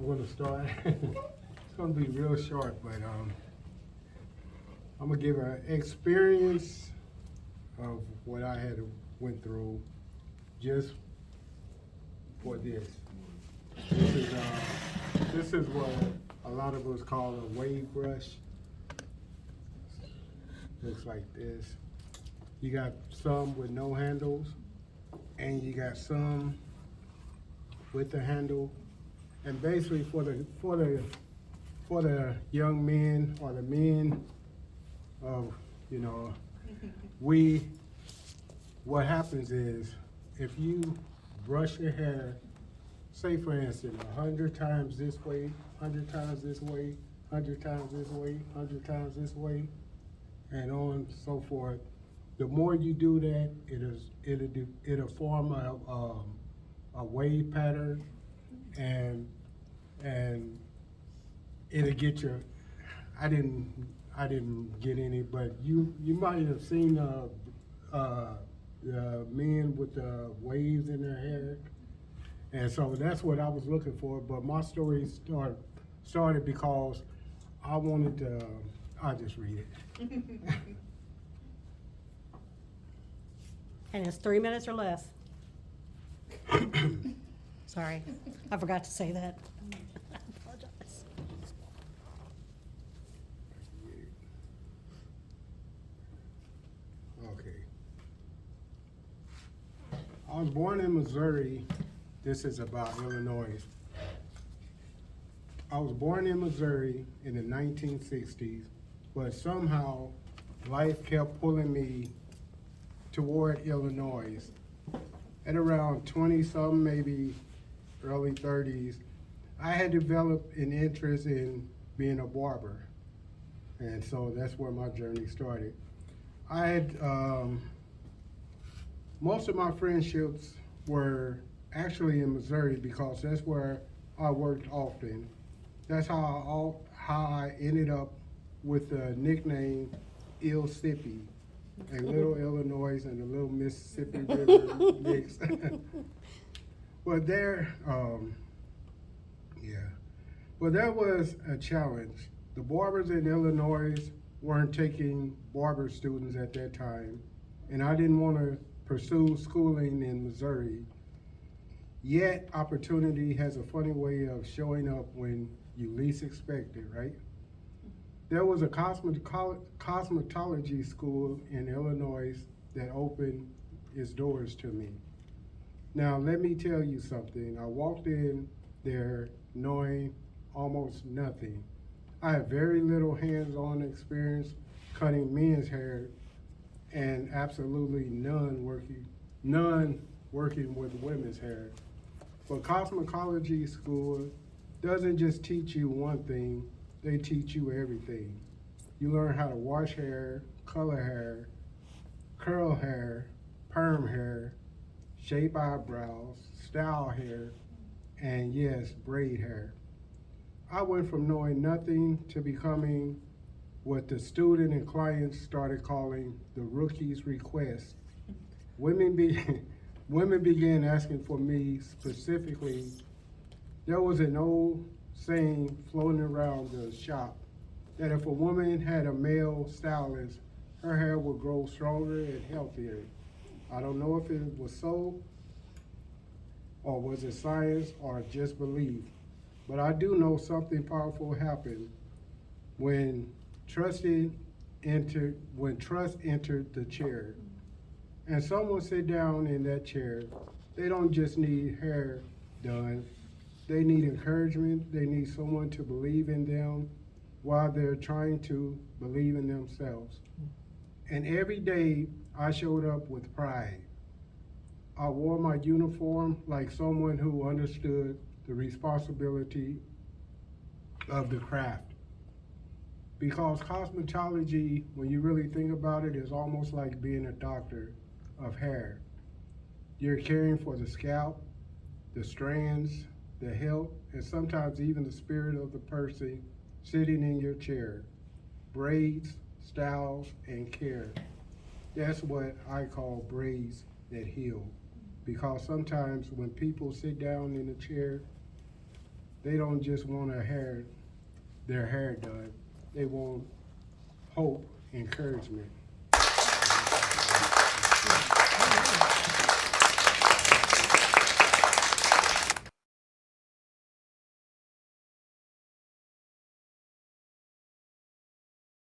I'm gonna start. It's gonna be real short, but I'm gonna give an experience of what I had went through just for this. This is what a lot of us call a wave brush. Looks like this. You got some with no handles, and you got some with the handle. And basically for the young men or the men of, what happens is if you brush your hair, say for instance, 100 times this way, 100 times this way, 100 times this way, 100 times this way, and on and so forth. The more you do that, it'll form a wave pattern, and it'll get your. I didn't get any, but you might have seen the men with the waves in their hair, and so that's what I was looking for. But my story started because I wanted to. I'll just read it. And it's 3 minutes or less. Sorry, I forgot to say that. I apologize. Okay. I was born in Missouri. This is about Illinois. I was born in Missouri in the 1960s, but somehow life kept pulling me toward Illinois. At around 20-something, maybe early 30s, I had developed an interest in being a barber. And so that's where my journey started. I had, most of my friendships were actually in Missouri because that's where I worked often. That's how I ended up with the nickname Il Sippy, a little Illinois and a little Mississippi River mix. But there was a challenge. The barbers in Illinois weren't taking barber students at that time, and I didn't want to pursue schooling in Missouri. Yet opportunity has a funny way of showing up when you least expect it, right? There was a cosmetology school in Illinois that opened its doors to me. Now, let me tell you something. I walked in there knowing almost nothing. I had very little hands-on experience cutting men's hair, and absolutely none working with women's hair. But cosmetology school doesn't just teach you one thing, they teach you everything. You learn how to wash hair, color hair, curl hair, perm hair, shape eyebrows, style hair, and yes, braid hair. I went from knowing nothing to becoming what the student and clients started calling the rookie's request. Women began asking for me specifically. There was an old saying floating around the shop that if a woman had a male stylist, her hair would grow stronger and healthier. I don't know if it was so, or was it science, or just belief. But I do know something powerful happened when trust entered the chair. And someone sit down in that chair, they don't just need hair done, they need encouragement, they need someone to believe in them while they're trying to believe in themselves. And every day I showed up with pride. I wore my uniform like someone who understood the responsibility of the craft. Because cosmetology, when you really think about it, is almost like being a doctor of hair. You're caring for the scalp, the strands, the health, and sometimes even the spirit of the person sitting in your chair. Braids, styles, and care. That's what I call braids that heal. Because sometimes when people sit down in a chair, They don't just want their hair done. They want hope, encouragement.